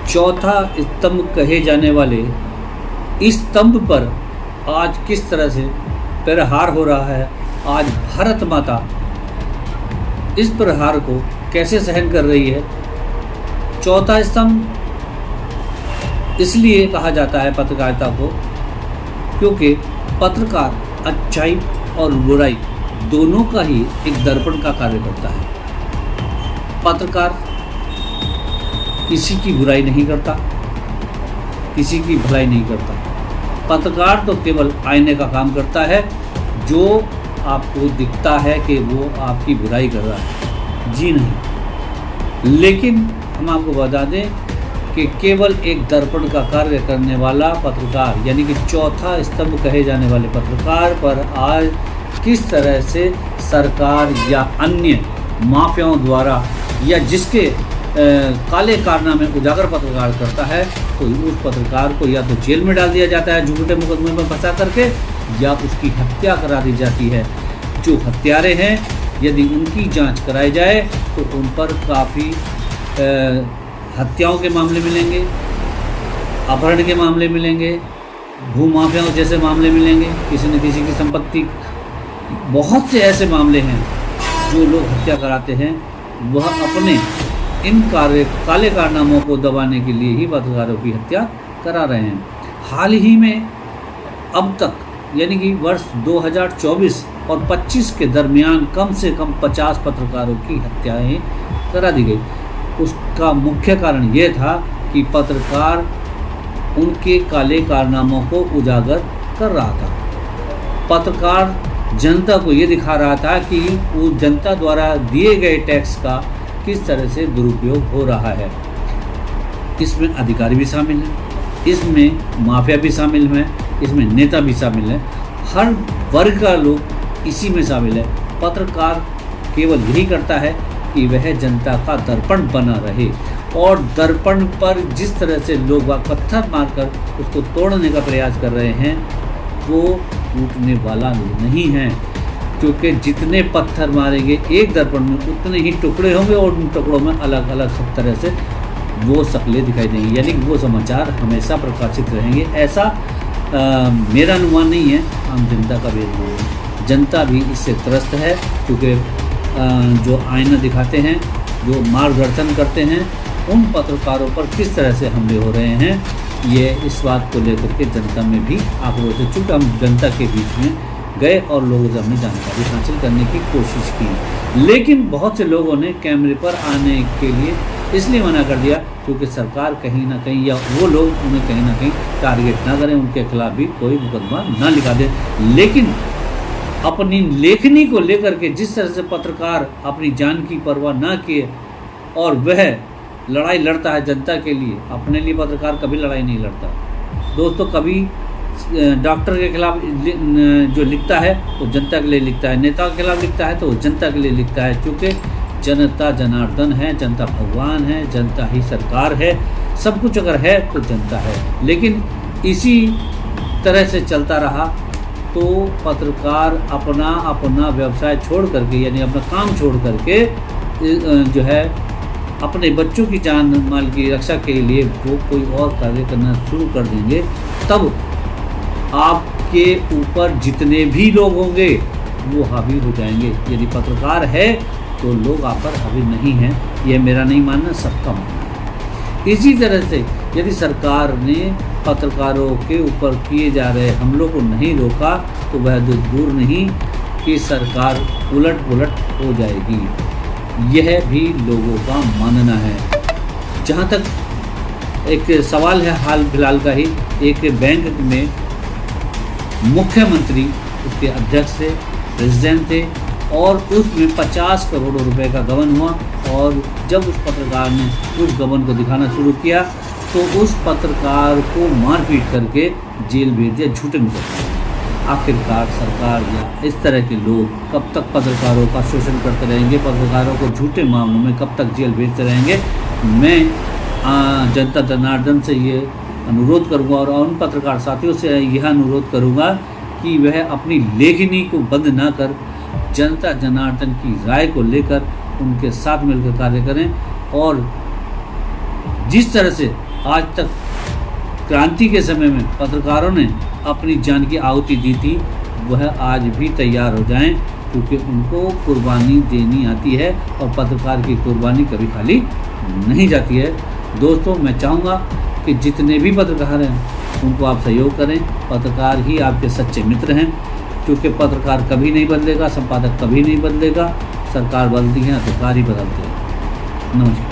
चौथा स्तंभ कहे जाने वाले इस स्तंभ पर आज किस तरह से प्रहार हो रहा है। आज भारत माता इस प्रहार को कैसे सहन कर रही है। चौथा स्तंभ इसलिए कहा जाता है पत्रकारिता को, क्योंकि पत्रकार अच्छाई और बुराई दोनों का ही एक दर्पण का कार्य करता है। पत्रकार किसी की बुराई नहीं करता, किसी की भलाई नहीं करता। पत्रकार तो केवल आईने का काम करता है। जो आपको दिखता है कि वो आपकी बुराई कर रहा है, जी नहीं। लेकिन हम आपको बता दें कि केवल एक दर्पण का कार्य करने वाला पत्रकार, यानी कि चौथा स्तंभ कहे जाने वाले पत्रकार पर आज किस तरह से सरकार या अन्य माफियाओं द्वारा या जिसके काले कारनामे उजागर पत्रकार करता है, तो उस पत्रकार को या तो जेल में डाल दिया जाता है झूठे मुकदमे में फंसा करके, या उसकी हत्या करा दी जाती है। जो हत्यारे हैं यदि उनकी जांच कराई जाए तो उन पर काफ़ी हत्याओं के मामले मिलेंगे, अपहरण के मामले मिलेंगे, भूमाफियाओं जैसे मामले मिलेंगे, किसी न किसी की संपत्ति, बहुत से ऐसे मामले हैं जो लोग हत्या कराते हैं। वह अपने इन काले कारनामों को दबाने के लिए ही पत्रकारों की हत्या करा रहे हैं। हाल ही में अब तक यानी कि वर्ष 2024 और 25 के दरमियान कम से कम 50 पत्रकारों की हत्याएं करा दी गई। उसका मुख्य कारण यह था कि पत्रकार उनके काले कारनामों को उजागर कर रहा था। पत्रकार जनता को ये दिखा रहा था कि वो जनता द्वारा दिए गए टैक्स का किस तरह से दुरुपयोग हो रहा है। इसमें अधिकारी भी शामिल हैं, इसमें माफिया भी शामिल हैं, इसमें नेता भी शामिल हैं, हर वर्ग का लोग इसी में शामिल है। पत्रकार केवल यही करता है कि वह जनता का दर्पण बना रहे, और दर्पण पर जिस तरह से लोग पत्थर मारकर उसको तोड़ने का प्रयास कर रहे हैं वो टूटने वाला नहीं है, क्योंकि जितने पत्थर मारेंगे एक दर्पण में उतने ही टुकड़े होंगे और उन टुकड़ों में अलग अलग सब तरह से वो शक्लें दिखाई देंगी, यानी वो समाचार हमेशा प्रकाशित रहेंगे। ऐसा मेरा अनुमान नहीं है, आम जनता का भी अनुमान है। जनता भी इससे त्रस्त है, क्योंकि जो आईना दिखाते हैं, जो मार्गदर्शन करते हैं, उन पत्रकारों पर किस तरह से हमले हो रहे हैं, ये इस बात को लेकर के जनता में भी आक्रोश है। चूँकि हम जनता के बीच में गए और लोगों से हमने जानकारी हासिल करने की कोशिश की, लेकिन बहुत से लोगों ने कैमरे पर आने के लिए इसलिए मना कर दिया क्योंकि सरकार कहीं ना कहीं या वो लोग उन्हें कहीं ना कहीं टारगेट ना करें, उनके खिलाफ भी कोई मुकदमा ना लिखा दे। लेकिन अपनी लेखनी को लेकर के जिस तरह से पत्रकार अपनी जान की परवाह ना किए और वह लड़ाई लड़ता है जनता के लिए, अपने लिए पत्रकार कभी लड़ाई नहीं लड़ता दोस्तों। कभी डॉक्टर के खिलाफ जो लिखता है वो जनता के लिए लिखता है, नेता के खिलाफ लिखता है तो वो जनता के लिए लिखता है, क्योंकि जनता जनार्दन है, जनता भगवान है, जनता ही सरकार है, सब कुछ अगर है तो जनता है। लेकिन इसी तरह से चलता रहा तो पत्रकार अपना व्यवसाय छोड़ करके, यानी अपना काम छोड़ करके जो है अपने बच्चों की जान माल की रक्षा के लिए वो कोई और कार्य करना शुरू कर देंगे। तब आपके ऊपर जितने भी लोग होंगे वो हावी हो जाएंगे। यदि पत्रकार है तो लोग आप पर हावी नहीं हैं, यह मेरा नहीं मानना, सबका मानना है। इसी तरह से यदि सरकार ने पत्रकारों के ऊपर किए जा रहे हमलों को नहीं रोका तो वह दूर नहीं कि सरकार उलट पुलट हो जाएगी, यह भी लोगों का मानना है। जहाँ तक एक सवाल है हाल फिलहाल का ही, एक बैंक में मुख्यमंत्री, उसके अध्यक्ष थे, प्रेसिडेंट थे, और उसमें 50 करोड़ रुपए का गबन हुआ, और जब उस पत्रकार ने उस गबन को दिखाना शुरू किया तो उस पत्रकार को मारपीट करके जेल भेज दिया झूठे मुकदमे। आखिरकार सरकार या इस तरह के लोग कब तक पत्रकारों का शोषण करते रहेंगे, पत्रकारों को झूठे मामलों में कब तक जेल भेजते रहेंगे। मैं जनता जनार्दन से ये अनुरोध करूँगा और उन पत्रकार साथियों से यह अनुरोध करूँगा कि वह अपनी लेखनी को बंद ना कर जनता जनार्दन की राय को लेकर उनके साथ मिलकर कार्य करें और जिस तरह से आज तक क्रांति के समय में पत्रकारों ने अपनी जान की आहुति दी थी, वह आज भी तैयार हो जाएं, क्योंकि उनको कुर्बानी देनी आती है और पत्रकार की कुर्बानी कभी खाली नहीं जाती है। दोस्तों, मैं चाहूँगा कि जितने भी पत्रकार हैं उनको आप सहयोग करें। पत्रकार ही आपके सच्चे मित्र हैं, क्योंकि पत्रकार कभी नहीं बदलेगा, संपादक कभी नहीं बदलेगा, सरकार बदलती है, अधिकारी बदलते हैं। नमस्कार।